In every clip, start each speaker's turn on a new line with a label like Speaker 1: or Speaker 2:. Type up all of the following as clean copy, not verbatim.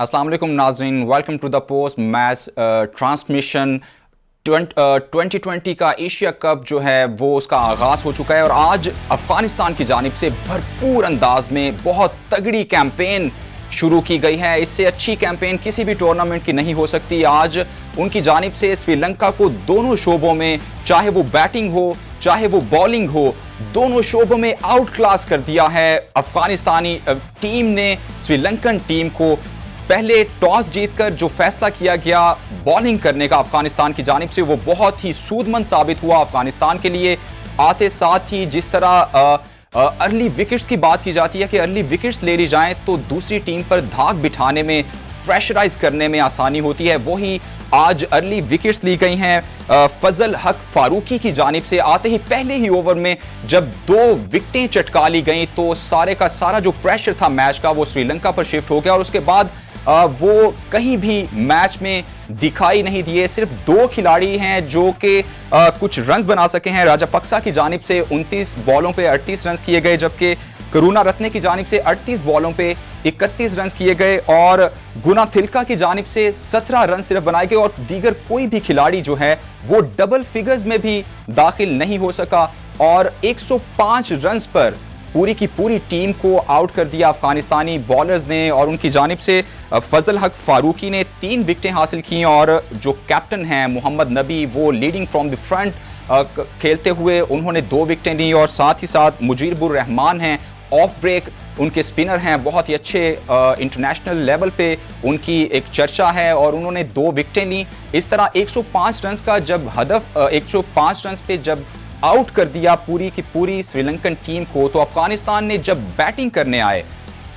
Speaker 1: अस्सलाम वालेकुम नाज़रीन, welcome to the post match transmission. 2020 का एशिया कप जो है वो उसका आगाज़ हो चुका है और आज अफ़गानिस्तान की जानिब से भरपूर अंदाज में बहुत तगड़ी कैंपेन शुरू की गई है। इससे अच्छी कैंपेन किसी भी टूर्नामेंट की नहीं हो सकती। आज उनकी जानिब से श्रीलंका को दोनों शोबों में, चाहे वो बैटिंग हो चाहे वो बॉलिंग हो, दोनों शोबों में आउट क्लास कर दिया है। अफगानिस्तानी टीम ने श्रीलंकन टीम को पहले टॉस जीतकर जो फैसला किया गया बॉलिंग करने का अफगानिस्तान की जानिब से, वो बहुत ही सूदमंद साबित हुआ अफगानिस्तान के लिए। आते साथ ही जिस तरह अर्ली विकेट्स की बात की जाती है कि अर्ली विकेट्स ले ली जाएं तो दूसरी टीम पर धाक बिठाने में, प्रेशराइज करने में आसानी होती है, वही आज अर्ली विकेट्स ली गई हैं फजल हक फारूकी की जानिब से। आते ही पहले ही ओवर में जब 2 विकेटें चटका ली गई तो सारे का सारा जो प्रेशर था मैच का वो श्रीलंका पर शिफ्ट हो गया और उसके बाद वो कहीं भी मैच में दिखाई नहीं दिए। सिर्फ 2 खिलाड़ी हैं जो कि कुछ रन्स बना सके हैं। राजापक्सा की जानिब से 29 बॉलों पे 38 रन्स किए गए, जबकि करुणारत्ने की जानिब से 38 बॉलों पे 31 रन्स किए गए और गुनाथिलका की जानिब से 17 रन सिर्फ बनाए गए और दीगर कोई भी खिलाड़ी जो है वो डबल फिगर्स में भी दाखिल नहीं हो सका और 105 रन्स पर पूरी की पूरी टीम को आउट कर दिया अफगानिस्तानी बॉलर्स ने। और उनकी जानिब से फजल हक फारूकी ने 3 विकेटें हासिल की और जो कैप्टन हैं मोहम्मद नबी वो लीडिंग फ्रॉम द फ्रंट खेलते हुए उन्होंने 2 विकेटें ली और साथ ही साथ मुजीबुर रहमान हैं ऑफ ब्रेक, उनके स्पिनर हैं, बहुत ही अच्छे इंटरनेशनल लेवल पे उनकी एक चर्चा है और उन्होंने 2 विकेटें ली। इस तरह 105 रन का जब हदफ 105 रन पे जब आउट कर दिया पूरी की पूरी श्रीलंकन टीम को, तो अफगानिस्तान ने जब बैटिंग करने आए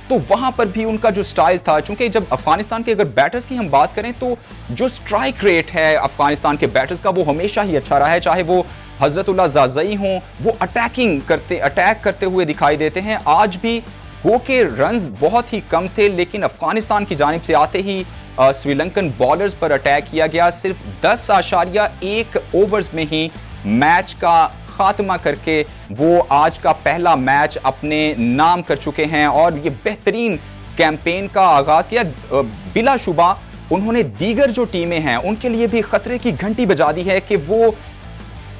Speaker 1: तो वहां पर भी उनका जो स्टाइल था, चूंकि जब अफगानिस्तान के अगर बैटर्स की हम बात करें तो जो स्ट्राइक रेट है अफगानिस्तान के बैटर्स का वो हमेशा ही अच्छा रहा है। चाहे वो हजरतुल्लाह जाज़ई हों, वो अटैक करते हुए दिखाई देते हैं। आज भी गो के रन्स बहुत ही कम थे, लेकिन अफगानिस्तान की जानिब से आते ही श्रीलंकन बॉलर्स पर अटैक किया गया। सिर्फ 10.1 ओवर्स में ही मैच का खात्मा करके वो आज का पहला मैच अपने नाम कर चुके हैं और ये बेहतरीन कैंपेन का आगाज किया। बिलाशुबा उन्होंने दीगर जो टीमें हैं उनके लिए भी खतरे की घंटी बजा दी है कि वो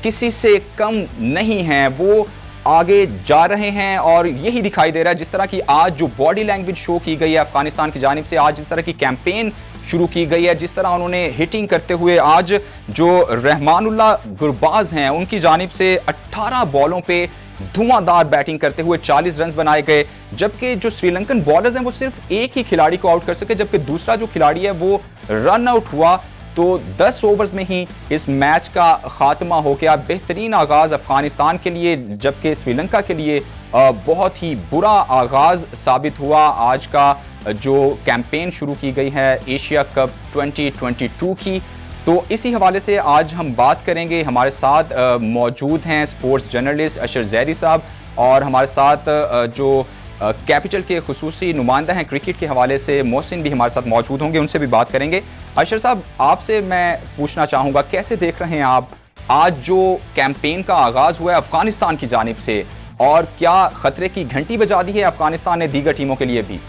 Speaker 1: किसी से कम नहीं हैं, वो आगे जा रहे हैं और यही दिखाई दे रहा है जिस तरह की आज जो बॉडी लैंग्वेज शो की गई है अफगानिस्तान की जानिब से, आज जिस तरह की कैंपेन शुरू की गई है, जिस तरह उन्होंने हिटिंग करते हुए, आज जो रहमानुल्लाह गुरबाज हैं उनकी जानिब से 18 बॉलों पे धुआंधार बैटिंग करते हुए 40 रन बनाए गए, जबकि जो श्रीलंकन बॉलर्स हैं वो सिर्फ एक ही खिलाड़ी को आउट कर सके, जबकि दूसरा जो खिलाड़ी है वो रन आउट हुआ। तो 10 ओवर्स में ही इस मैच का खात्मा हो गया। बेहतरीन आगाज अफगानिस्तान के लिए, जबकि श्रीलंका के लिए बहुत ही बुरा आगाज साबित हुआ आज का जो कैंपेन शुरू की गई है एशिया कप 2022 की। तो इसी हवाले से आज हम बात करेंगे। हमारे साथ मौजूद हैं स्पोर्ट्स जर्नलिस्ट अशर जैदी साहब और हमारे साथ जो कैपिटल के खुसूसी नुमाइंदा हैं क्रिकेट के हवाले से मोहसिन भी हमारे साथ मौजूद होंगे, उनसे भी बात करेंगे। अशर साहब, आपसे मैं पूछना चाहूँगा, कैसे देख रहे हैं आप आज जो कैंपेन का आगाज़ हुआ है अफगानिस्तान की जानिब से, और क्या खतरे की घंटी बजा दी है अफगानिस्तान ने दीगर टीमों के लिए भी?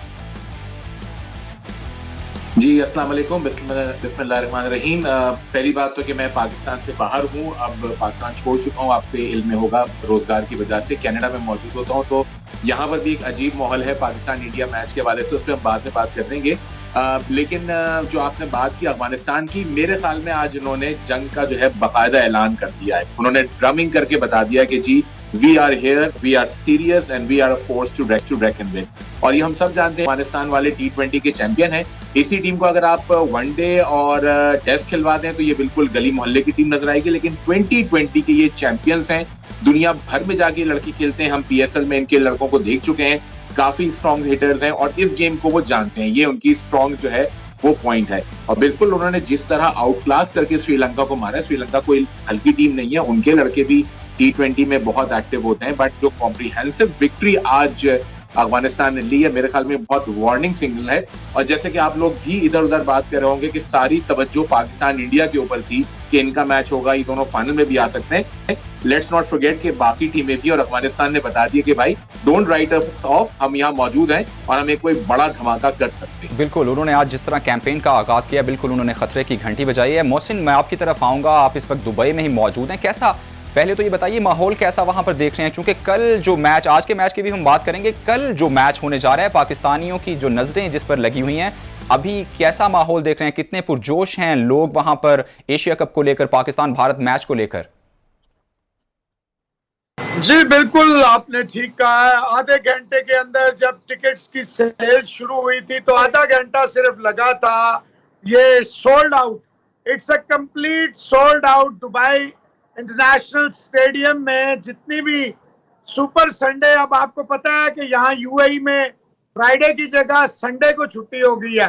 Speaker 2: जी अस्सलाम वालेकुम, बिस्मिल्लाहिर्रहमानिर्रहीम। पहली बात तो कि मैं पाकिस्तान से बाहर हूँ, अब पाकिस्तान छोड़ चुका हूँ। आपके इल्म में होगा रोजगार की वजह से कनाडा में मौजूद होता हूँ, तो यहाँ पर भी एक अजीब माहौल है पाकिस्तान इंडिया मैच के हवाले से, उस पर हम बाद में बात कर देंगे। लेकिन जो आपने बात की अफगानिस्तान की, मेरे ख्याल में आज उन्होंने जंग का जो है बाकायदा ऐलान कर दिया है। उन्होंने ड्रमिंग करके बता दिया कि जी we are here, we are serious and we are a force to reckon with. और ये हम सब जानते हैं अफगानिस्तान वाले T20 के चैंपियन हैं। इसी टीम को अगर आप वनडे और टेस्ट खिलवा दें तो ये बिल्कुल गली मोहल्ले की टीम नजर आएगी, लेकिन 2020 के ये चैंपियंस हैं। दुनिया भर में जाके लड़के खेलते हैं, हम PSL में इनके लड़कों को देख चुके हैं, काफी स्ट्रॉन्ग हिटर्स हैं और इस गेम को वो जानते हैं। ये उनकी स्ट्रॉन्ग जो है वो पॉइंट है। और बिल्कुल उन्होंने जिस तरह आउट क्लास करके श्रीलंका को मारा, श्रीलंका कोई हल्की टीम नहीं है, उनके लड़के भी T20 में बहुत एक्टिव होते हैं। बट जो कॉम्प्रिहेंसिव विक्ट्री आज अफगानिस्तान ने ली है, मेरे ख्याल में बहुत वार्निंग सिग्नल है। और जैसे कि आप लोग भी इधर उधर बात कर रहे होंगे कि सारी तवज्जो पाकिस्तान इंडिया के ऊपर थी कि इनका मैच होगा, ये दोनों फाइनल में भी आ सकते हैं, लेट्स नॉट फॉरगेट कि बाकी टीमें भी और अफगानिस्तान ने बता दिया कि भाई डोंट राइट अस ऑफ, हम यहाँ मौजूद हैं और हमें कोई बड़ा धमाका कर सकते हैं।
Speaker 1: बिल्कुल, उन्होंने आज जिस तरह कैंपेन का आगाज किया, बिल्कुल उन्होंने खतरे की घंटी बजाई है। मोहसिन, मैं आपकी तरफ आऊंगा, आप इस वक्त दुबई में ही मौजूद हैं, कैसा, पहले तो ये बताइए माहौल कैसा वहां पर देख रहे हैं, क्योंकि कल जो मैच, आज के मैच की भी हम बात करेंगे, कल जो मैच होने जा रहा है, पाकिस्तानियों की जो नजरें जिस पर लगी हुई हैं, अभी कैसा माहौल देख रहे हैं, कितने पुरजोश हैं लोग वहां पर एशिया कप को लेकर, पाकिस्तान भारत मैच को लेकर?
Speaker 3: जी बिल्कुल, आपने ठीक कहा है। आधे घंटे के अंदर जब टिकट्स की सेल शुरू हुई थी तो आधा घंटा सिर्फ लगा था, ये sold out, it's a complete sold out. Dubai international stadium में जितनी भी सुपर संडे, अब आपको पता है कि यहाँ यूएई में फ्राइडे की जगह संडे को छुट्टी हो गई है,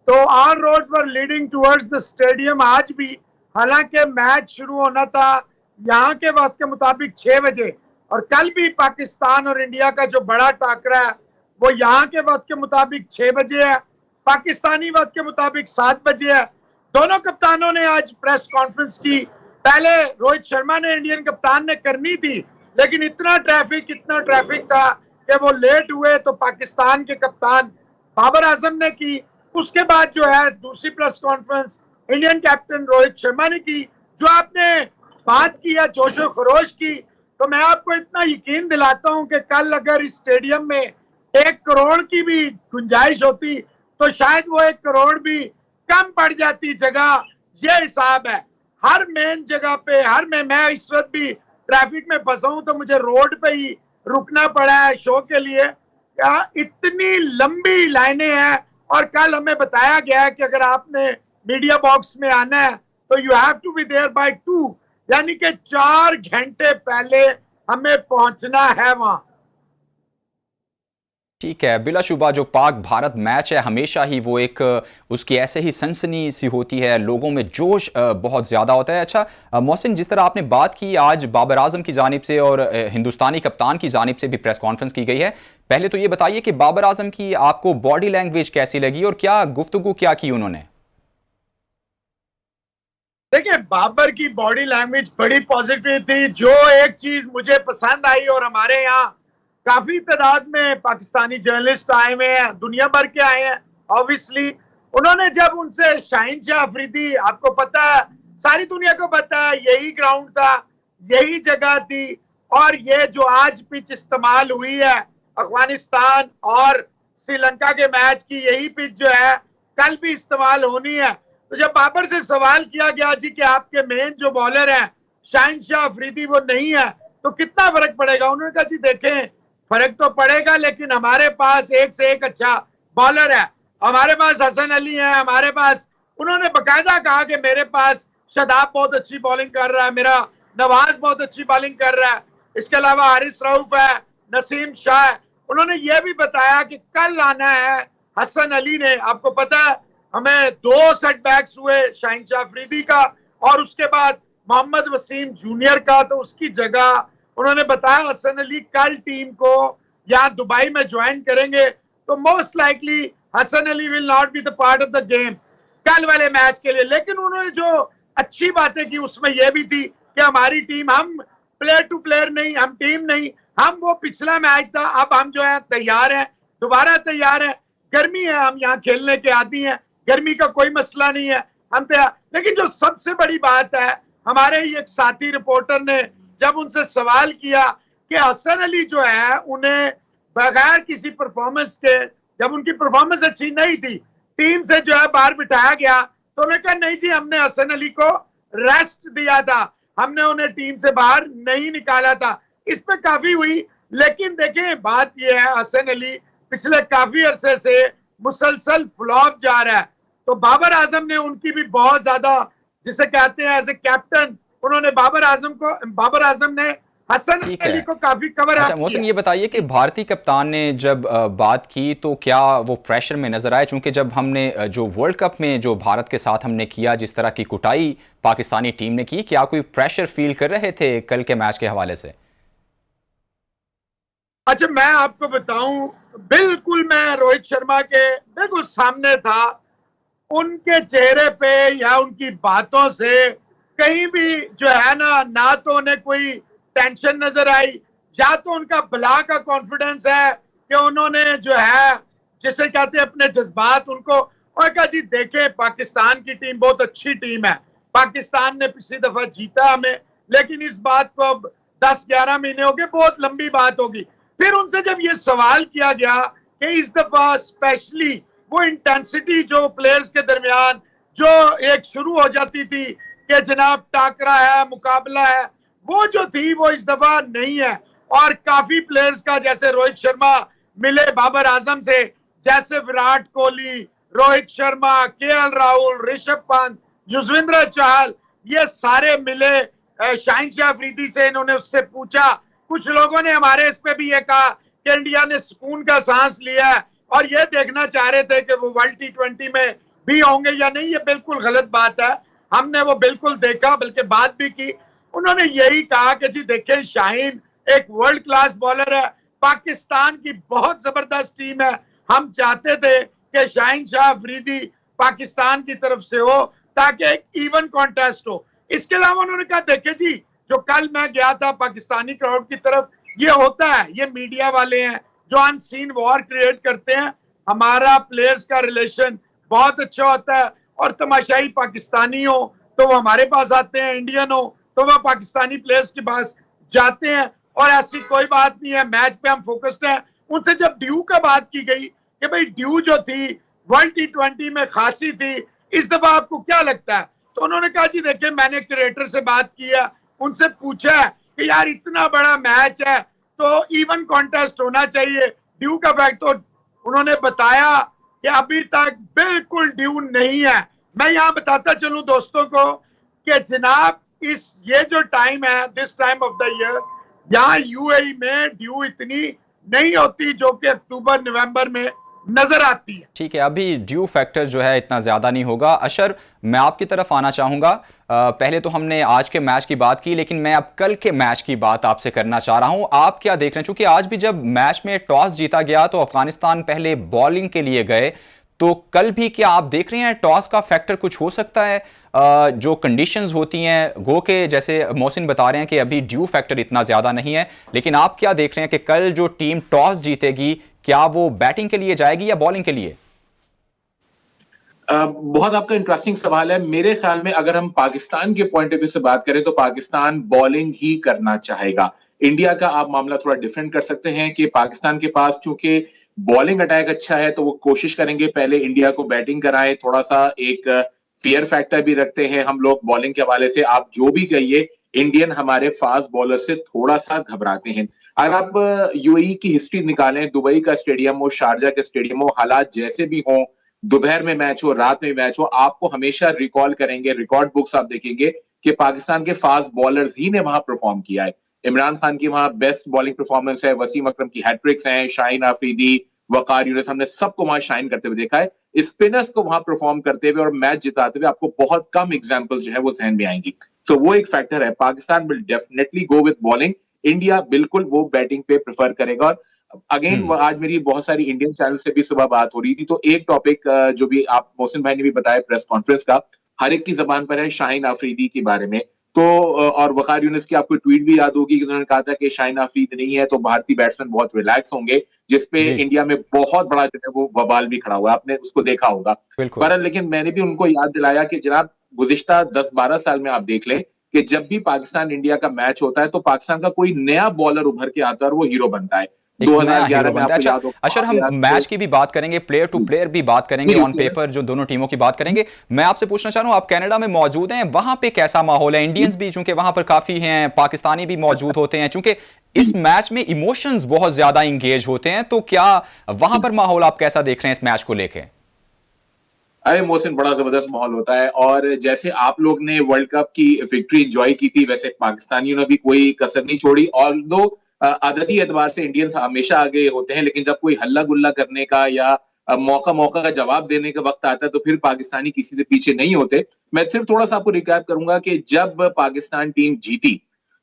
Speaker 3: तो all roads were leading towards the stadium आज भी। हालांकि मैच शुरू होना था यहाँ के वक्त के मुताबिक 6 बजे, और कल भी पाकिस्तान और इंडिया का जो बड़ा टाकरा है वो यहाँ के वक्त के मुताबिक 6 बजे है, पाकिस्तानी वक्त के मुताबिक 7 बजे है। दोनों कप्तानों ने आज प्रेस कॉन्फ्रेंस की। पहले रोहित शर्मा ने, इंडियन कप्तान ने करनी थी, लेकिन इतना ट्रैफिक था कि वो लेट हुए, तो पाकिस्तान के कप्तान बाबर आजम ने की। उसके बाद जो है दूसरी press conference Indian captain Rohit Sharma ने की। जो आपने बात की है जोशो खरोश की, तो मैं आपको इतना यकीन दिलाता हूं कि कल अगर इस स्टेडियम में 1 करोड़ की भी गुंजाइश होती तो शायद वो 1 करोड़ भी कम पड़ जाती जगह। ये हिसाब है हर मेन जगह पे, मैं इस वक्त भी ट्रैफिक में फंसा हूं तो मुझे रोड पे ही रुकना पड़ा है शो के लिए। क्या इतनी लंबी लाइनें हैं, और कल हमें बताया गया है कि अगर आपने मीडिया बॉक्स में आना है तो you have to be there by 2, यानी कि 4 घंटे पहले हमें पहुंचना है वहां।
Speaker 1: ठीक है, बिलाशुबा जो पाक भारत मैच है हमेशा ही वो एक उसकी ऐसे ही सनसनी सी होती है, लोगों में जोश बहुत ज़्यादा होता है। अच्छा मोहसिन, जिस तरह आपने बात की आज बाबर आजम की जानिब से और हिंदुस्तानी कप्तान की जानिब से भी प्रेस कॉन्फ्रेंस की गई है, पहले तो ये बताइए कि बाबर आजम की आपको बॉडी लैंग्वेज कैसी लगी और क्या गुफ्तगू क्या की उन्होंने?
Speaker 3: देखिए, बाबर की बॉडी लैंग्वेज बड़ी पॉजिटिव थी। जो एक चीज मुझे पसंद आई, और हमारे यहाँ काफी तादाद में पाकिस्तानी जर्नलिस्ट आए हुए हैं, दुनिया भर के आए हैं ऑब्वियसली, उन्होंने जब उनसे शाहीन शाह अफरीदी, आपको पता है, सारी दुनिया को पता है, यही ग्राउंड था, यही जगह थी, और ये जो आज पिच इस्तेमाल हुई है अफगानिस्तान और श्रीलंका के मैच की, यही पिच जो है कल भी इस्तेमाल होनी है। तो जब बाबर से सवाल किया गया जी कि आपके मेन जो बॉलर हैं शाहीन शाह अफरीदी वो नहीं है तो कितना फर्क पड़ेगा, उन्होंने कहा जी देखें फर्क तो पड़ेगा, लेकिन हमारे पास एक से एक अच्छा बॉलर है, हमारे पास हसन अली है, हमारे पास, उन्होंने बकायदा कहा कि मेरे पास शादाब बहुत अच्छी बॉलिंग कर रहा है, मेरा नवाज बहुत अच्छी बॉलिंग कर रहा है, इसके अलावा हारिस रऊफ है, नसीम शाह है। उन्होंने ये भी बताया कि कल आना है हसन अली ने, आपको पता है हमें 2 सेटबैक्स हुए शाहीन शाह अफरीदी का और उसके बाद मोहम्मद वसीम जूनियर का, तो उसकी जगह उन्होंने बताया हसन अली कल टीम को यहाँ दुबई में ज्वाइन करेंगे, तो most likely Hasan Ali will not be the part of the game कल वाले मैच के लिए। लेकिन उन्होंने जो अच्छी बातें की उसमें यह भी थी कि हमारी टीम, हम प्लेयर टू प्लेयर नहीं, हम टीम नहीं, हम वो पिछला मैच था, अब हम जो है तैयार हैं, दोबारा तैयार हैं, गर्मी है, हम यहाँ खेलने के आदी हैं, गर्मी का कोई मसला नहीं है, हम तैयार। लेकिन जो सबसे बड़ी बात है, हमारे ही एक साथी रिपोर्टर ने जब उनसे सवाल किया कि हसन अली जो है उन्हें बगैर किसी परफॉर्मेंस के, जब उनकी परफॉर्मेंस अच्छी नहीं थी, टीम से जो है बाहर बिठाया गया, तो उन्होंने कहा नहीं जी हमने हसन अली को रेस्ट दिया था, हमने उन्हें टीम से बाहर नहीं निकाला था। इस पे काफी हुई, लेकिन देखें बात यह है हसन अली पिछले काफी अरसे से मुसलसल फ्लॉप जा रहा है, तो बाबर आजम ने उनकी भी बहुत ज्यादा, जिसे कहते हैं एज ए कैप्टन, उन्होंने बाबर आजम ने हसन अली को काफी कवर
Speaker 1: अच्छा मोहसिन, ये बताइए कि भारतीय कप्तान ने जब बात की तो क्या वो प्रेशर में नजर आए? चूंकि जब हमने जो वर्ल्ड कप में जो भारत के साथ हमने किया, जिस तरह की कुटाई पाकिस्तानी टीम ने की, क्या कोई प्रेशर फील कर रहे थे कल के मैच के हवाले से?
Speaker 3: अच्छा मैं आपको बताऊं, बिल्कुल मैं रोहित शर्मा के बिल्कुल सामने था, उनके चेहरे पे या उनकी बातों से कहीं भी जो है ना तो उन्हें कोई टेंशन नजर आई, या तो उनका बला का कॉन्फिडेंस है कि उन्होंने जो है जिसे कहते हैं अपने जज्बात उनको और कहा जी देखें पाकिस्तान की टीम बहुत अच्छी टीम है, पाकिस्तान ने पिछली दफा जीता हमें, लेकिन इस बात को अब 10-11 महीने हो गए, बहुत लंबी बात होगी। फिर उनसे जब ये सवाल किया गया कि इस दफा स्पेशली वो इंटेंसिटी जो प्लेयर्स के दरमियान जो एक शुरू हो जाती थी कि जनाब टाकरा है, मुकाबला है, वो जो थी वो इस दफा नहीं है। और काफी प्लेयर्स का जैसे रोहित शर्मा मिले बाबर आजम से, जैसे विराट कोहली, रोहित शर्मा, केएल राहुल, ऋषभ पंत, युजवेंद्र चहल, ये सारे मिले शाहिन शाह अफरीदी से, इन्होंने उससे पूछा। कुछ लोगों ने हमारे इस पे भी ये कहा कि इंडिया ने सुकून का सांस लिया है और ये देखना चाह रहे थे कि वो वर्ल्ड T20 में भी होंगे या नहीं। ये बिल्कुल गलत बात है, हमने वो बिल्कुल देखा, बल्कि बात भी की। उन्होंने यही कहा कि जी देखें शाहीन एक वर्ल्ड क्लास बॉलर है, पाकिस्तान की बहुत जबरदस्त टीम है, हम चाहते थे कि शाहिन शाह अफरीदी पाकिस्तान की तरफ से हो ताकि एक इवन कॉन्टेस्ट हो। इसके अलावा उन्होंने कहा देखे जी जो कल मैं गया था पाकिस्तानी क्राउड की तरफ, ये होता है, ये मीडिया वाले हैं जो अनसीन वॉर क्रिएट करते हैं। हमारा प्लेयर्स का रिलेशन बहुत अच्छा होता है और तमाशाई पाकिस्तानी हो तो वो हमारे पास आते हैं, इंडियन हो तो वह पाकिस्तानी प्लेयर्स के पास जाते हैं, और ऐसी कोई बात नहीं है, मैच पे हम फोकस्ड हैं। उनसे जब ड्यू का बात की गई कि भाई ड्यू जो थी वर्ल्ड T20 में खासी थी, इस दफा आपको क्या लगता है, तो उन्होंने कहा जी देखिए मैंने क्रिएटर से बात की है, उनसे पूछा है कि यार इतना बड़ा मैच है तो इवन कॉन्टेस्ट होना चाहिए, ड्यू का फैक्ट तो उन्होंने बताया कि अभी तक बिल्कुल ड्यू नहीं है। मैं यहाँ बताता चलूं दोस्तों को कि जनाब ये जो टाइम है, this time of the year, यहाँ यूएई में ड्यू इतनी नहीं होती जो कि अक्टूबर नवंबर में नजर आती है।
Speaker 1: ठीक है, अभी ड्यू फैक्टर जो है इतना ज्यादा नहीं होगा। अशर, मैं आपकी तरफ आना चाहूंगा। पहले तो हमने आज के मैच की बात की, लेकिन मैं अब कल के मैच की बात आपसे करना चाह रहा हूं। आप क्या देख रहे हैं, क्योंकि आज भी जब मैच में टॉस जीता गया तो अफगानिस्तान पहले बॉलिंग के लिए गए, तो कल भी क्या आप देख रहे हैं टॉस का फैक्टर कुछ हो सकता है? जो कंडीशंस होती हैं, गो के जैसे मोहसिन बता रहे हैं कि अभी ड्यू फैक्टर इतना ज्यादा नहीं है, लेकिन आप क्या देख रहे हैं कि कल जो टीम टॉस जीतेगी क्या वो बैटिंग के लिए जाएगी या बॉलिंग के लिए?
Speaker 2: बहुत आपका इंटरेस्टिंग सवाल है। मेरे ख्याल में अगर हम पाकिस्तान के पॉइंट ऑफ व्यू से बात करें तो पाकिस्तान बॉलिंग ही करना चाहेगा। इंडिया का आप मामला थोड़ा डिफरेंट कर सकते हैं कि पाकिस्तान के पास चूंकि बॉलिंग अटैक अच्छा है तो वो कोशिश करेंगे पहले इंडिया को बैटिंग कराएं, थोड़ा सा एक फियर फैक्टर भी रखते हैं हम लोग बॉलिंग के हवाले से। आप जो भी कहिए, इंडियन हमारे फास्ट बॉलर से थोड़ा सा घबराते हैं। अगर आप यूएई की हिस्ट्री निकालें, दुबई का स्टेडियम हो, शारजा का स्टेडियम हो, हालात जैसे भी हों, दोपहर में मैच हो, रात में मैच हो, आपको हमेशा रिकॉल करेंगे, रिकॉर्ड बुक्स आप देखेंगे कि पाकिस्तान के फास्ट बॉलर्स ही ने वहां परफॉर्म किया है। इमरान खान की वहां बेस्ट बॉलिंग परफॉर्मेंस है, वसीम अकरम की हैट्रिक्स हैं, शाहीन अफरीदी, वकार यूनिस, हमने सबको वहां शाइन करते हुए देखा है। स्पिनर्स को वहां परफॉर्म करते हुए और मैच जिताते हुए आपको बहुत कम एग्जांपल्स जो है वो जहन में आएंगी। सो वो एक फैक्टर है। Pakistan will definitely go with bowling, India बिल्कुल वो बैटिंग पे प्रेफर करेगा। और अगेन आज मेरी बहुत सारी इंडियन चैनल से भी सुबह बात हो रही थी, तो एक टॉपिक जो भी आप मोहसिन भाई ने भी बताया प्रेस कॉन्फ्रेंस का, हर एक की जबान पर है शाहीन अफरीदी के बारे में। तो और वकार यूनिस की आपको ट्वीट भी याद होगी कि उन्होंने कहा था कि शाहीन अफरीदी नहीं है तो भारतीय बैट्समैन बहुत रिलैक्स होंगे, जिसपे इंडिया में बहुत बड़ा जो है वो बवाल भी खड़ा हुआ है, आपने उसको देखा होगा। पर लेकिन मैंने भी उनको याद दिलाया कि जनाब गुज़िश्ता 10-12 साल में आप देख लें कि जब भी पाकिस्तान इंडिया का मैच होता है तो पाकिस्तान का कोई नया बॉलर उभर के आता है और वो हीरो बनता है। 2011 में आपको याद होगा।
Speaker 1: अच्छा, हम मैच की भी बात करेंगे, प्लेयर टू प्लेयर भी बात करेंगे, ऑन पेपर जो दोनों टीमों की बात करेंगे। मैं आपसे पूछना चाह रहा हूं, आप कनाडा में मौजूद हैं, वहां पे कैसा माहौल है? इंडियंस भी चूंकि वहां पर काफी हैं, पाकिस्तानी भी मौजूद होते हैं, चूंकि इस मैच में इमोशंस बहुत ज्यादा इंगेज होते हैं, तो क्या वहां पर माहौल आप कैसा देख रहे हैं इस मैच को लेके?
Speaker 2: अरे मोहसिन, बड़ा जबरदस्त माहौल होता है, और जैसे आप लोग ने वर्ल्ड कप की विक्ट्री एंजॉय की थी वैसे पाकिस्तानियों ने भी कोई कसर नहीं छोड़ी। और दो आदती एतबार से इंडियंस हमेशा आगे होते हैं, लेकिन जब कोई हल्ला गुल्ला करने का या मौका का जवाब देने का वक्त आता है तो फिर पाकिस्तानी किसी से पीछे नहीं होते। मैं सिर्फ थोड़ा सा आपको रिकैप करूंगा कि जब पाकिस्तान टीम जीती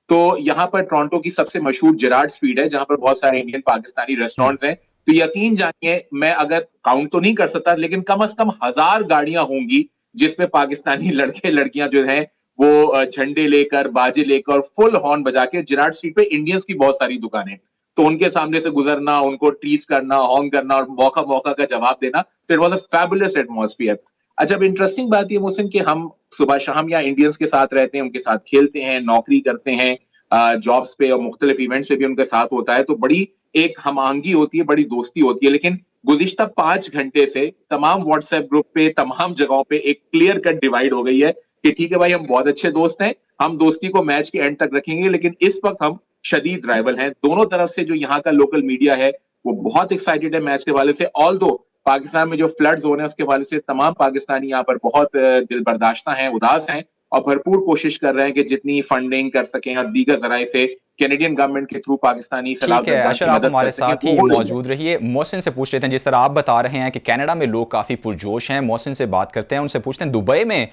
Speaker 2: तो यहाँ पर टोरंटो की सबसे मशहूर जेरार्ड स्ट्रीट है जहां पर बहुत सारे इंडियन पाकिस्तानी रेस्टोरेंट्स हैं। तो यकीन जानिए, मैं अगर काउंट तो नहीं कर सकता लेकिन कम से कम 1000 गाड़ियां होंगी जिसमें पाकिस्तानी लड़के लड़कियां जो हैं वो झंडे लेकर, बाजे लेकर, फुल हॉर्न बजा के जिराड स्ट्रीट पे इंडियंस की बहुत सारी दुकानें, तो उनके सामने से गुजरना, उनको टीज करना, हॉर्न करना और मौका मौका का जवाब देना, तो it was a fabulous atmosphere. अच्छा, अब इंटरेस्टिंग बात ये मोहसिन कि हम सुबह शाम यहाँ इंडियंस के साथ रहते हैं, उनके साथ खेलते हैं, नौकरी करते हैं, जॉब्स पे और मुख्तलिफ इवेंट्स पे भी उनके साथ होता है, तो बड़ी एक हम आहंगी होती है, बड़ी दोस्ती होती है। लेकिन गुज़िश्ता 5 घंटे से तमाम व्हाट्सएप ग्रुप पे, तमाम जगहों पे एक क्लियर कट डिवाइड हो गई है कि ठीक है भाई, हम बहुत अच्छे दोस्त हैं, हम दोस्ती को मैच के एंड तक रखेंगे, लेकिन इस वक्त हम शदीद राइवल हैं। दोनों तरफ से जो यहाँ का लोकल मीडिया है वो बहुत एक्साइटेड है मैच के हवाले से। ऑल्दो पाकिस्तान में जो फ्लड्स हो रहे हैं उसके हवाले से तमाम पाकिस्तानी यहाँ पर बहुत दिल बर्दाश्ता हैं, उदास हैं और भरपूर कोशिश कर रहे हैं कि जितनी फंडिंग कर सकें और दीगर जराए से कैनेडियन गवर्नमेंट के थ्रू पाकिस्तानी
Speaker 1: ठीक है अशर, आप हमारे साथ ही मौजूद रहिए। मोहसिन से पूछ लेते हैं, जिस तरह आप बता रहे हैं कि कनाडा में लोग काफ़ी पुरजोश हैं, मोहसिन से बात करते हैं, उनसे पूछते हैं दुबई में।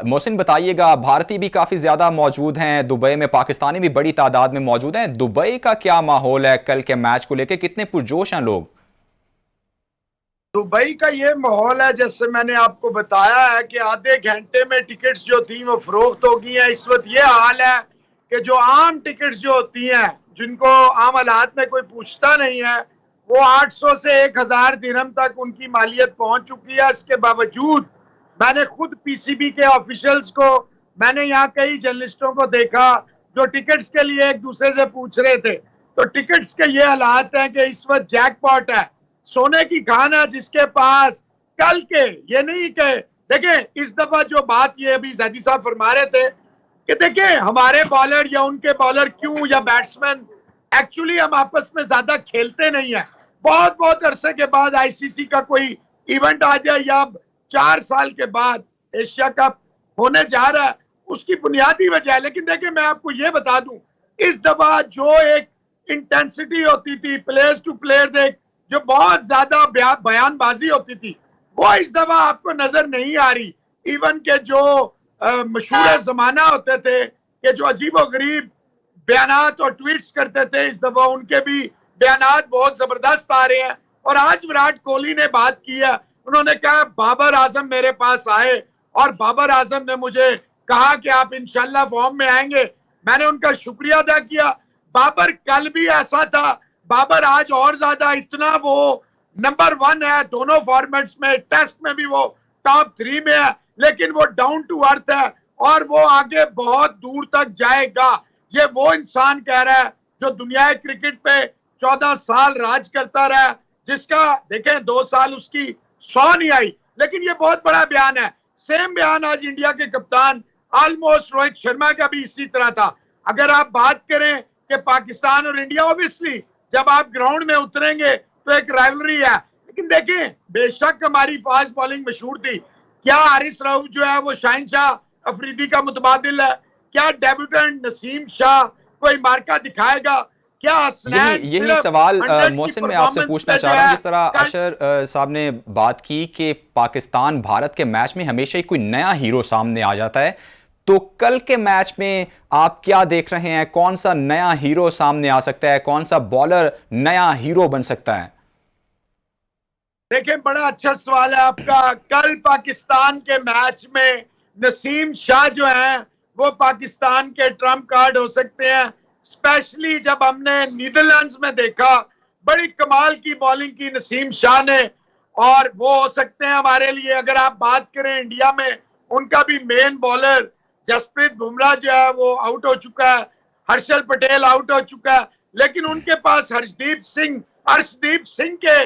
Speaker 1: मोहसिन बताइएगा, भारतीय भी काफ़ी ज़्यादा मौजूद हैं दुबई में, पाकिस्तानी भी बड़ी तादाद में मौजूद हैं, दुबई का क्या माहौल है कल के मैच को लेकर, कितने पुरजोश हैं लोग?
Speaker 3: दुबई का ये माहौल है, जैसे मैंने आपको बताया है कि आधे घंटे में टिकट्स जो थी वो फरोख्त हो गई हैं। इस वक्त ये हाल है कि जो आम टिकट्स जो होती हैं, जिनको आम हालात में कोई पूछता नहीं है, वो 800 से 1000 दिरहम तक उनकी मालियत पहुंच चुकी है। इसके बावजूद मैंने खुद पीसीबी के ऑफिशियल्स को, मैंने यहाँ कई जर्नलिस्टों को देखा जो टिकट्स के लिए एक दूसरे से पूछ रहे थे। तो टिकट्स के ये हालात हैं कि इस वक्त जैकपॉट है, सोने की खान है, जिसके पास कल के, ये नहीं कि देखें इस दफा जो बात ये अभी जैदी साहब फरमा रहे थे कि देखें हमारे बॉलर या उनके बॉलर क्यों या बैट्समैन, एक्चुअली हम आपस में ज्यादा खेलते नहीं है। बहुत बहुत अरसे के बाद आईसीसी का कोई इवेंट आ जाए या 4 साल के बाद एशिया कप होने जा रहा है, उसकी बुनियादी वजह है। लेकिन देखिए मैं आपको ये बता दूं, इस दफा जो एक इंटेंसिटी होती थी, प्लेयर्स टू प्लेयर्स, एक जो बहुत ज्यादा बयानबाजी होती थी, वो इस दफा आपको नजर नहीं आ रही। इवन के जो मशहूर जमाना होते थे कि जो अजीबो गरीब बयानात और ट्वीट्स करते थे, इस दफा उनके भी बयानात बहुत जबरदस्त आ रहे हैं। और आज विराट कोहली ने बात की है, उन्होंने कहा बाबर आजम मेरे पास आए और बाबर आजम ने मुझे कहा कि आप इंशाल्लाह फॉर्म में आएंगे। मैंने उनका शुक्रिया अदा किया। बाबर कल भी ऐसा था, बाबर आज और ज्यादा, इतना वो नंबर 1 है दोनों फॉर्मेट्स में, टेस्ट में भी वो टॉप 3 में है, लेकिन वो डाउन टू अर्थ है और वो आगे बहुत दूर तक जाएगा। ये वो इंसान कह रहा है जो दुनिया क्रिकेट पे 14 साल राज करता रहा, जिसका देखें 2 साल उसकी 100 नहीं आई, लेकिन ये बहुत बड़ा बयान है। सेम बयान आज इंडिया के कप्तान ऑलमोस्ट रोहित शर्मा का भी इसी तरह था। अगर आप बात करें कि पाकिस्तान और इंडिया, ऑब्वियसली जब आप ग्राउंड में उतरेंगे तो एक राइवलरी है, लेकिन देखें बेशक हमारी फास्ट बॉलिंग मशहूर थी। क्या हारिस रऊफ जो है वो शाहिन शाह अफरीदी का मुतबादिल है? क्या डेब्यूटेंट नसीम शाह कोई मार्का दिखाएगा? क्या
Speaker 1: यही सवाल मोहसिन मैं आपसे पूछना चाह रहा हूं। जिस तरह अशर साहब ने बात की कि पाकिस्तान भारत के मैच में हमेशा ही कोई नया हीरो सामने आ जाता है, तो कल के मैच में आप क्या देख रहे हैं? कौन सा नया हीरो सामने आ सकता है? कौन सा बॉलर नया हीरो बन सकता है?
Speaker 3: देखिए बड़ा अच्छा सवाल है आपका। कल पाकिस्तान के मैच में नसीम शाह जो है वो पाकिस्तान के ट्रम्प कार्ड हो सकते हैं, स्पेशली जब हमने नीदरलैंड्स में देखा बड़ी कमाल की बॉलिंग की नसीम शाह ने, और वो हो सकते हैं हमारे लिए। अगर आप बात करें इंडिया में, उनका भी मेन बॉलर जसप्रीत बुमराह जो है वो आउट हो चुका है, हर्षल पटेल आउट हो चुका है, लेकिन उनके पास हर्षदीप सिंह के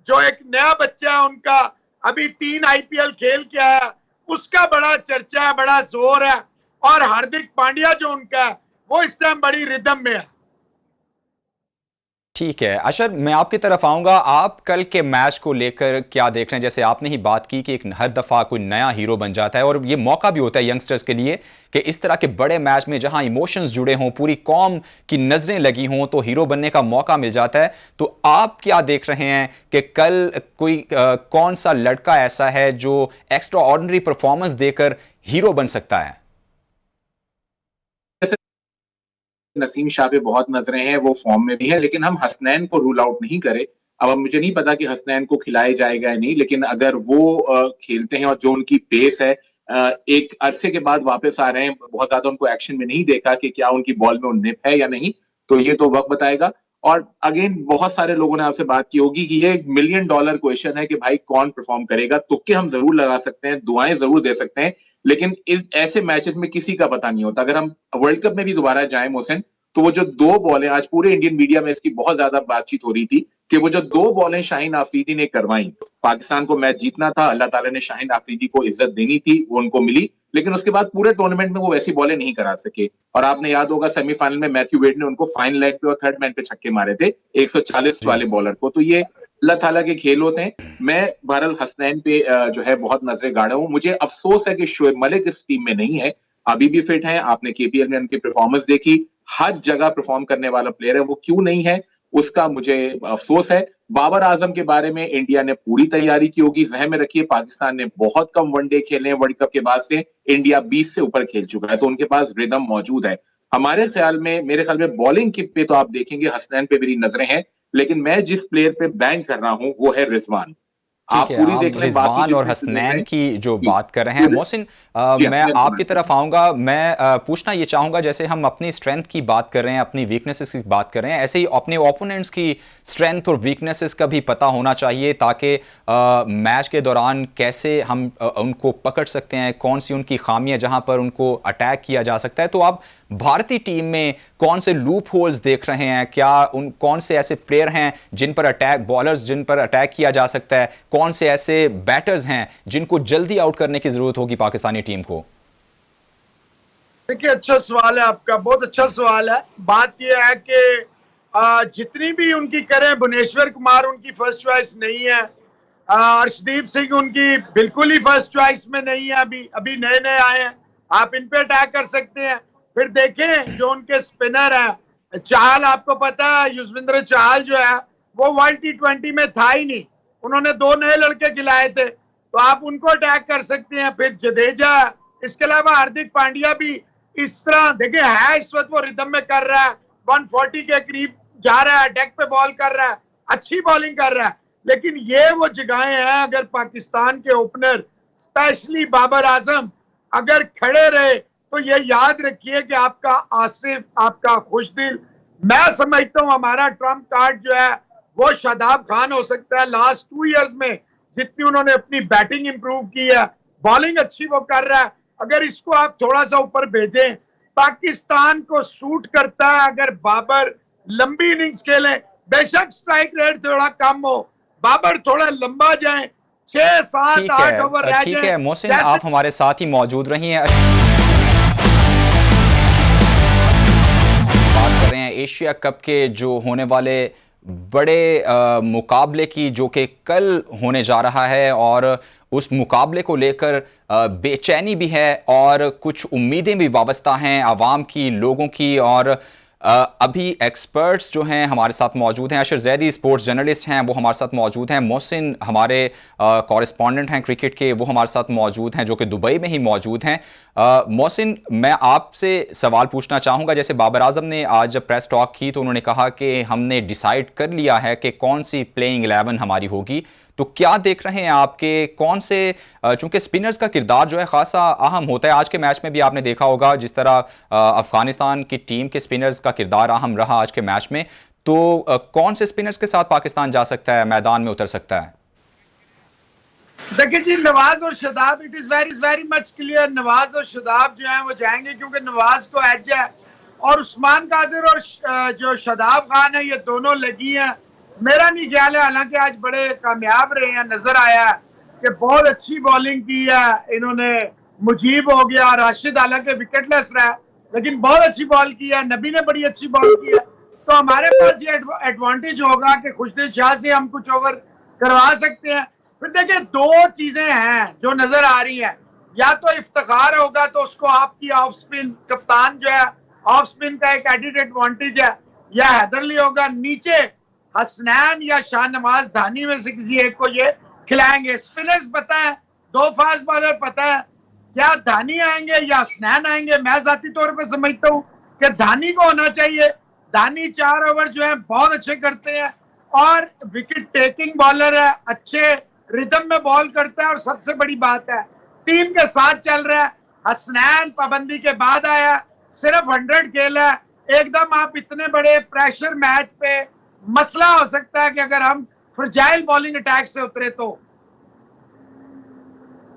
Speaker 3: जो एक नया बच्चा है उनका, अभी 3 आईपीएल खेल के आया, उसका बड़ा चर्चा है, बड़ा जोर है। और हार्दिक पांड्या जो उनका है वो इस टाइम बड़ी रिदम में है।
Speaker 1: ठीक है अशर, मैं आपकी तरफ आऊंगा। आप कल के मैच को लेकर क्या देख रहे हैं? जैसे आपने ही बात की कि हर दफा कोई नया हीरो बन जाता है और ये मौका भी होता है यंगस्टर्स के लिए कि इस तरह के बड़े मैच में जहां इमोशंस जुड़े हों, पूरी कौम की नजरें लगी हों, तो हीरो बनने का मौका मिल जाता है। तो आप क्या देख रहे हैं कि कल कोई कौन सा लड़का ऐसा है जो एक्स्ट्रा ऑर्डिनरी परफॉर्मेंस देकर हीरो बन सकता है?
Speaker 2: नसीम शाह पे बहुत नजरें हैं, वो फॉर्म में भी है, लेकिन हम हसनैन को रूल आउट नहीं करें। अब मुझे नहीं पता कि हसनैन को खिलाया जाएगा या नहीं, लेकिन अगर वो खेलते हैं और जो उनकी पेस है, एक अरसे के बाद वापस आ रहे हैं, बहुत ज्यादा उनको एक्शन में नहीं देखा कि क्या उनकी बॉल में निप है या नहीं, तो ये तो वक्त बताएगा। और अगेन बहुत सारे लोगों ने आपसे बात की होगी कि ये $1 मिलियन क्वेश्चन है कि भाई कौन परफॉर्म करेगा। तुक्के हम जरूर लगा सकते हैं, दुआएं जरूर दे सकते हैं, लेकिन इस ऐसे मैचेस में किसी का पता नहीं होता। अगर हम वर्ल्ड कप में भी दोबारा जाएं मोहसिन, तो वो जो 2 बॉलें, आज पूरे इंडियन मीडिया में इसकी बहुत ज्यादा बातचीत हो रही थी कि वो जो 2 बॉलें शाहीन आफरीदी ने करवाई, पाकिस्तान को मैच जीतना था, अल्लाह ताला ने शाहीन आफरीदी को इज्जत देनी थी, वो उनको मिली, लेकिन उसके बाद पूरे टूर्नामेंट में वो वैसी बॉलें नहीं करा सके। और आपने याद होगा सेमीफाइनल में मैथ्यू वेड ने उनको फाइन लेग पे और थर्ड मैन पे छक्के मारे थे 140 वाले बॉलर को। तो ये अल्लाह ताला के खेल होते हैं। मैं बहरहाल हसनैन पे जो है बहुत नजरें गाड़ा हूं। मुझे अफसोस है कि शोएब मलिक इस टीम में नहीं है, अभी भी फिट हैं। आपने केपीएल में उनकी परफॉर्मेंस देखी, हर जगह परफॉर्म करने वाला प्लेयर है, वो क्यों नहीं है उसका मुझे अफसोस है। बाबर आजम के बारे में इंडिया ने पूरी तैयारी की होगी, जहन में रखिए पाकिस्तान ने बहुत कम वनडे खेले हैं वर्ल्ड कप के बाद से, इंडिया 20 से ऊपर खेल चुका है, तो उनके पास रिदम मौजूद है। हमारे ख्याल में, मेरे ख्याल में बॉलिंग किट पे तो आप देखेंगे हसनैन पे मेरी नजरें हैं, लेकिन मैं जिस प्लेयर पे बैंक कर रहा हूं वो है रिजवान।
Speaker 1: ठीक है, आप रिजवान और हसनैन की जो बात कर रहे हैं, मोहसिन मैं आपकी तरफ आऊंगा। मैं पूछना ये चाहूंगा, जैसे हम अपनी स्ट्रेंथ की बात कर रहे हैं, अपनी वीकनेसेस की बात कर रहे हैं, ऐसे ही अपने ओपोनेंट्स की स्ट्रेंथ और वीकनेसेस का भी पता होना चाहिए, ताकि मैच के दौरान कैसे हम उनको पकड़ सकते हैं, कौन सी उनकी खामियां जहां पर उनको अटैक किया जा सकता है। तो आप भारतीय टीम में कौन से लूप होल्स देख रहे हैं? क्या कौन से ऐसे प्लेयर हैं जिन पर अटैक, बॉलर्स जिन पर अटैक किया जा सकता है? कौन से ऐसे बैटर्स हैं जिनको जल्दी आउट करने की जरूरत होगी पाकिस्तानी टीम को?
Speaker 3: देखिए, अच्छा सवाल है आपका, बहुत अच्छा सवाल है। बात यह है कि जितनी भी उनकी करें, भुवनेश्वर कुमार उनकी फर्स्ट चॉइस नहीं है, अर्शदीप सिंह उनकी बिल्कुल ही फर्स्ट चॉइस में नहीं है, अभी नए नए आए हैं, आप इन पे अटैक कर सकते हैं। फिर देखें जो उनके स्पिनर है, चाहल, आपको पता है युजवेंद्र चाहल जो है वो वर्ल्ड T20 में था ही नहीं, उन्होंने 2 नए लड़के खिलाए थे, तो आप उनको अटैक कर सकते हैं। फिर जडेजा, इसके अलावा हार्दिक पांड्या भी इस तरह, देखिए है इस वक्त वो रिदम में कर रहा है, 140 के करीब जा रहा है, डेक पे बॉल कर रहा है, अच्छी बॉलिंग कर रहा है। लेकिन ये वो जगहें हैं, अगर पाकिस्तान के ओपनर स्पेशली बाबर आजम अगर खड़े रहे तो ये याद रखिए कि आपका आसिफ, आपका खुशदिल, मैं समझता हूं हमारा ट्रम्प कार्ड जो है वो शादाब खान हो सकता है। लास्ट 2 इयर्स में जितनी उन्होंने अपनी बैटिंग इंप्रूव की है, बॉलिंग अच्छी वो कर रहा है, अगर इसको आप थोड़ा सा ऊपर भेजें, पाकिस्तान को सूट करता है अगर बाबर लंबी इनिंग्स खेलें। बेशक स्ट्राइक रेट थोड़ा कम हो, बाबर थोड़ा लंबा जाए, 6, 7, 8 ओवर रह जाए।
Speaker 1: ठीक है मोहसिन, आप हमारे साथ ही मौजूद रही हैं। बात कर रहे हैं एशिया कप के जो होने वाले बड़े मुकाबले की, जो कि कल होने जा रहा है, और उस मुकाबले को लेकर बेचैनी भी है और कुछ उम्मीदें भी वाबस्ता हैं आवाम की, लोगों की। और अभी एक्सपर्ट्स जो हैं हमारे साथ मौजूद हैं। अशर जैदी स्पोर्ट्स जर्नलिस्ट हैं, वो हमारे साथ मौजूद हैं। मोहसिन हमारे कॉरेस्पॉन्डेंट हैं क्रिकेट के, वो हमारे साथ मौजूद हैं, जो कि दुबई में ही मौजूद हैं। मोहसिन, मैं आपसे सवाल पूछना चाहूँगा, जैसे बाबर आजम ने आज जब प्रेस टॉक की तो उन्होंने कहा कि हमने डिसाइड कर लिया है कि कौन सी प्लेइंग 11 हमारी होगी, तो क्या देख रहे हैं आपके कौन से, चूंकि स्पिनर्स का किरदार जो है खासा अहम होता है, आज के मैच में भी आपने देखा होगा जिस तरह अफगानिस्तान की टीम के स्पिनर्स का किरदार अहम रहा आज के मैच में, तो कौन से स्पिनर्स के साथ पाकिस्तान जा सकता है, मैदान में उतर सकता है?
Speaker 3: देखिए जी, नवाज और Shadab, it is very much clear, Nawaz और शदाब जो है वो जाएंगे, क्योंकि नवाज को एज है, और उस्मान कादिर और जो शदाब खान है, ये दोनों लगी हैं। मेरा नहीं ख्याल है, हालांकि आज बड़े कामयाब रहे हैं, नजर आया कि बहुत अच्छी बॉलिंग की है इन्होंने, मुजीब हो गया, राशिद हालांकि विकेटलेस रहा, लेकिन बहुत अच्छी बॉल की है, नबी ने बड़ी अच्छी बॉल की है, तो हमारे पास ये एडवांटेज होगा कि खुशदिल शाह से हम कुछ ओवर करवा सकते हैं। फिर देखिए, 2 चीजें हैं जो नजर आ रही हैं, या तो इफ्तिखार होगा तो उसको आपकी ऑफ स्पिन, कप्तान जो है ऑफ स्पिन का एक एडिड एडवांटेज है, या हैदरली होगा, नीचे हसनैन या शाहनवाज धानी में से किसी एक को ये खिलाएंगे। स्पिनर्स पता है, 2 फास्ट बॉलर पता है, क्या धानी आएंगे या हसनैन आएंगे। मैं जाती तौर पे समझता हूँ कि धानी को होना चाहिए, धानी 4 ओवर जो है बहुत अच्छे करते हैं, और विकेट टेकिंग बॉलर है, अच्छे रिदम में बॉल करता है, और सबसे बड़ी बात है टीम के साथ चल रहा है। हसनैन पाबंदी के बाद आया, सिर्फ 100 खेला है। एकदम आप इतने बड़े प्रेशर मैच पे मसला हो सकता है कि अगर हम फ्रजाइल बॉलिंग अटैक से उतरे तो।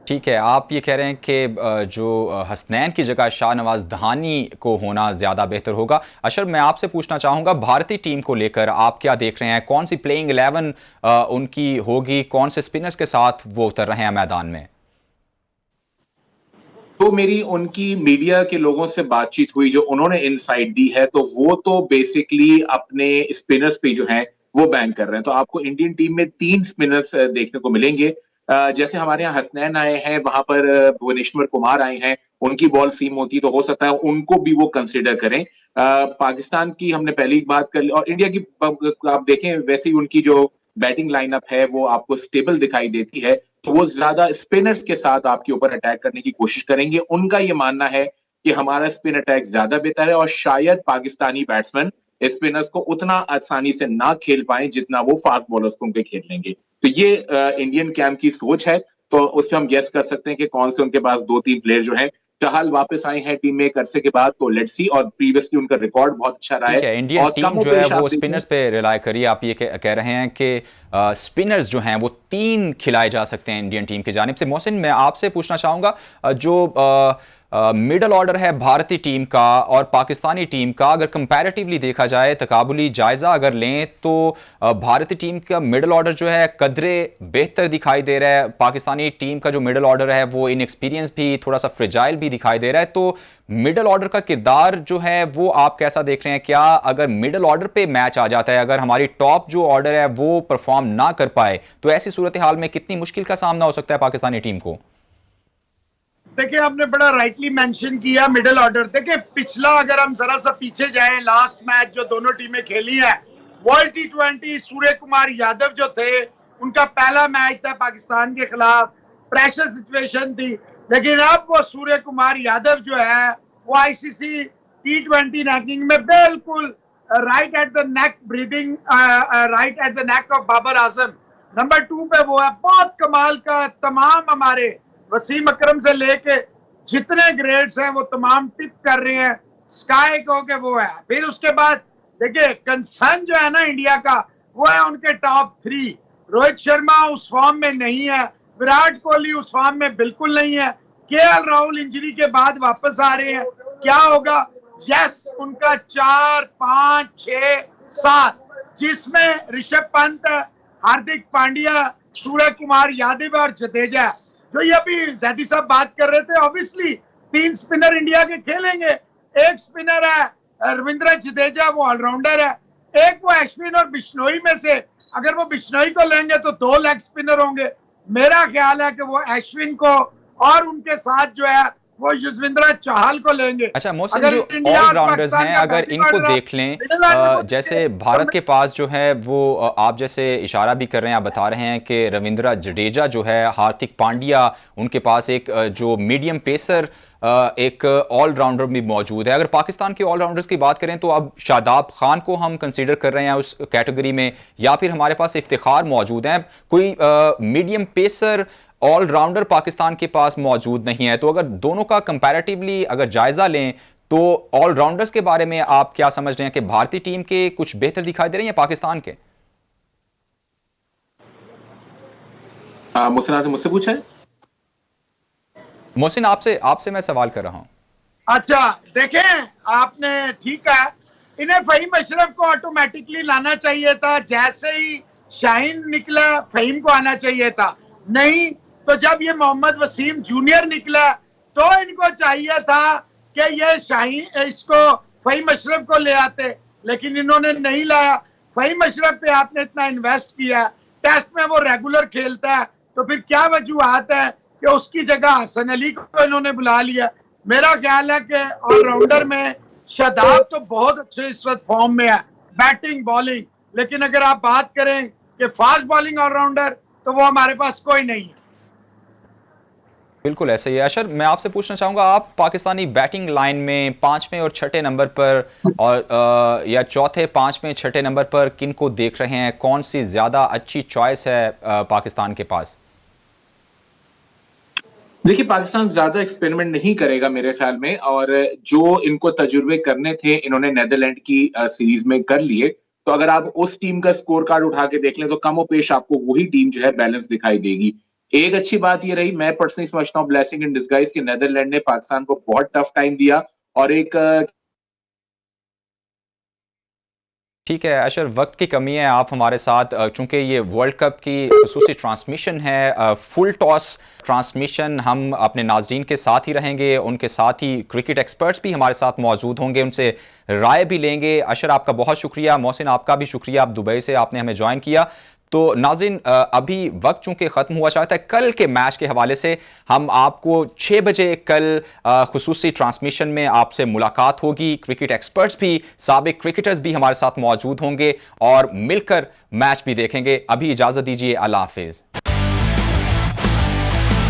Speaker 1: ठीक है, आप ये कह रहे हैं कि जो हसनैन की जगह शाहनवाज दहानी को होना ज़्यादा बेहतर होगा। अशर, मैं आपसे पूछना चाहूँगा भारतीय टीम को लेकर आप क्या देख रहे हैं? कौन सी प्लेइंग 11 उनकी होगी? कौन से स्पिनर्स के साथ वो उतर रहे हैं मैदान में?
Speaker 2: तो मेरी उनकी मीडिया के लोगों से बातचीत हुई, जो उन्होंने इनसाइट दी है, तो वो तो बेसिकली अपने स्पिनर्स पे जो हैं वो बैंक कर रहे हैं। तो आपको इंडियन टीम में 3 स्पिनर्स देखने को मिलेंगे। जैसे हमारे यहाँ हसनैन आए हैं, वहां पर भुवनेश्वर कुमार आए हैं, उनकी बॉल सीम होती तो हो सकता है उनको भी वो कंसिडर करें। पाकिस्तान की हमने पहली बात कर ली, और इंडिया की आप देखें वैसे ही उनकी जो बैटिंग लाइनअप है वो आपको स्टेबल दिखाई देती है। तो वो ज्यादा स्पिनर्स के साथ आपके ऊपर अटैक करने की कोशिश करेंगे। उनका ये मानना है कि हमारा स्पिन अटैक ज्यादा बेहतर है और शायद पाकिस्तानी बैट्समैन स्पिनर्स को उतना आसानी से ना खेल पाए जितना वो फास्ट बॉलर्स को उनके खेल लेंगे। तो ये इंडियन कैंप की सोच है। तो उसमें हम गेस कर सकते हैं कि कौन से उनके पास 2-3 प्लेयर जो हैं। चहल वापस आए हैं टीम में एक अरसे के बाद, तो लेट्स सी। और प्रीवियसली उनका रिकॉर्ड बहुत अच्छा रहा है।
Speaker 1: इंडियन टीम जो है वो स्पिनर्स पे रिलाय करिए। आप ये कह रहे हैं कि स्पिनर्स जो हैं वो 3 खिलाए जा सकते हैं इंडियन टीम की जानिब से। मोहसिन, मैं आपसे पूछना चाहूँगा, जो मिडल ऑर्डर है भारतीय टीम का और पाकिस्तानी टीम का, अगर कंपैरेटिवली देखा जाए, तकाबुली जायज़ा अगर लें, तो भारतीय टीम का मिडल ऑर्डर जो है कदरे बेहतर दिखाई दे रहा है। पाकिस्तानी टीम का जो मिडल ऑर्डर है वो इनएक्सपीरियंस भी, थोड़ा सा फ्रेजाइल भी दिखाई दे रहा है। तो मिडल ऑर्डर का किरदार जो है वो आप कैसा देख रहे हैं? क्या अगर मिडल ऑर्डर पे मैच आ जाता है, अगर हमारी टॉप जो ऑर्डर है वो परफॉर्म ना कर पाए, तो ऐसी सूरत हाल में कितनी मुश्किल का सामना हो सकता है पाकिस्तानी टीम को?
Speaker 3: देखिए, आपने बड़ा राइटली मेंशन किया मिडिल ऑर्डर। देखिए, पिछला अगर हम जरा सा पीछे जाएं, लास्ट मैच जो दोनों टीमें खेली है वर्ल्ड T20, सूर्य कुमार यादव जो थे, उनका पहला मैच था पाकिस्तान के खिलाफ, प्रेशर सिचुएशन थी। लेकिन अब वो सूर्य कुमार यादव जो है वो ICC T20 रैंकिंग में बिल्कुल right at the neck, breathing right at the neck of Babar Azam, number 2 पे वो है। बहुत कमाल का, तमाम हमारे वसीम अकरम से लेके जितने ग्रेड्स हैं वो तमाम टिप कर रहे हैं स्काई को के वो है। फिर उसके बाद देखिए, कंसर्न जो है ना इंडिया का, वो है उनके टॉप 3। रोहित शर्मा उस फॉर्म में नहीं है, विराट कोहली उस फॉर्म में बिल्कुल नहीं है, KL राहुल इंजरी के बाद वापस आ रहे हैं। क्या होगा? यस, उनका 4, 5, 6, 7, जिसमें ऋषभ पंत, हार्दिक पांड्या, सूर्य कुमार यादव और जडेजा, जो ये अभी जैदी साहब बात कर रहे थे। ऑब्वियसली 3 स्पिनर इंडिया के खेलेंगे। एक स्पिनर है रविंद्र जडेजा, वो ऑलराउंडर है। एक वो अश्विन और बिश्नोई में से, अगर वो बिश्नोई को लेंगे तो 2 लेग स्पिनर होंगे। मेरा ख्याल है कि वो अश्विन को और उनके साथ जो है वो युजवेंद्र चहल को लेंगे।
Speaker 1: अच्छा मोहसिन, जो ऑलराउंडर्स हैं अगर इनको देख लें, जैसे भारत के पास जो है वो आप जैसे इशारा भी कर रहे हैं, आप बता रहे हैं कि रविंद्र जडेजा जो है, हार्दिक पांड्या, उनके पास एक जो मीडियम पेसर एक ऑलराउंडर भी मौजूद है। अगर पाकिस्तान के ऑलराउंडर्स की बात करें तो अब शादाब खान को हम कंसीडर कर रहे हैं उस कैटेगरी में, या फिर हमारे पास इफ्तिखार मौजूद हैं। कोई मीडियम पेसर ऑलराउंडर पाकिस्तान के पास मौजूद नहीं है। तो अगर दोनों का कंपैरेटिवली अगर जायजा लें तो ऑलराउंडर्स के बारे में आप क्या समझ रहे हैं कि भारतीय टीम के कुछ बेहतर दिखाई दे रहे हैं पाकिस्तान के?
Speaker 2: मुझसे पूछा है
Speaker 1: मोहसिन, आपसे मैं सवाल कर रहा हूं।
Speaker 3: अच्छा, देखें, आपने ठीक है, इन्हें फहीम अशरफ को ऑटोमेटिकली लाना चाहिए था। जैसे ही शाहीन निकला, फहीम को आना चाहिए था। नहीं तो जब ये मोहम्मद वसीम जूनियर निकला तो इनको चाहिए था कि ये शाहीन, इसको फहीम अशरफ को ले आते, लेकिन इन्होंने नहीं लाया। फहीम अशरफ पे आपने इतना इन्वेस्ट किया, टेस्ट में वो रेगुलर खेलता है, तो फिर क्या वजूहत है कि उसकी जगह हसन अली को इन्होंने बुला लिया? मेरा ख्याल है कि ऑलराउंडर में शादाब तो बहुत अच्छे इस वक्त फॉर्म में है, बैटिंग बॉलिंग, लेकिन अगर आप बात करें कि फास्ट बॉलिंग ऑलराउंडर, तो वो हमारे पास कोई नहीं है।
Speaker 1: बिल्कुल ऐसा ही है। अशर, मैं आपसे पूछना चाहूंगा, आप पाकिस्तानी बैटिंग लाइन में 5वें और 6ठे नंबर पर और या चौथे, 5वें, 6ठे नंबर पर किन को देख रहे हैं? कौन सी ज्यादा अच्छी चॉइस है पाकिस्तान के पास?
Speaker 2: देखिए, पाकिस्तान ज्यादा एक्सपेरिमेंट नहीं करेगा मेरे ख्याल में, और जो इनको तजुर्बे करने थे इन्होंने नेदरलैंड की सीरीज में कर लिए। तो अगर आप उस टीम का स्कोर कार्ड उठा के देख लें तो कमोपेश आपको वही टीम जो है बैलेंस दिखाई देगी। एक अच्छी बात ये रही, मैं पर्सनली समझता हूँ ब्लेसिंग इन डिस्गाइज कि नेदरलैंड ने पाकिस्तान को बहुत टफ टाइम दिया, और एक
Speaker 1: ठीक है अशर, वक्त की कमी है, आप हमारे साथ चूंकि ये वर्ल्ड कप की खुसूसी ट्रांसमिशन है, फुल टॉस ट्रांसमिशन, हम अपने नाजरीन के साथ ही रहेंगे, उनके साथ ही क्रिकेट एक्सपर्ट्स भी हमारे साथ मौजूद होंगे, उनसे राय भी लेंगे। अशर आपका बहुत शुक्रिया, मोहसिन आपका भी शुक्रिया, आप दुबई से आपने हमें ज्वाइन किया। तो नाज़रीन, अभी वक्त चूंकि ख़त्म हुआ चाहता है, कल के मैच के हवाले से हम आपको 6 बजे कल खुसूसी ट्रांसमिशन में आपसे मुलाकात होगी। क्रिकेट एक्सपर्ट्स भी, साबिक क्रिकेटर्स भी हमारे साथ मौजूद होंगे और मिलकर मैच भी देखेंगे। अभी इजाज़त दीजिए, अल्लाह हाफिज़।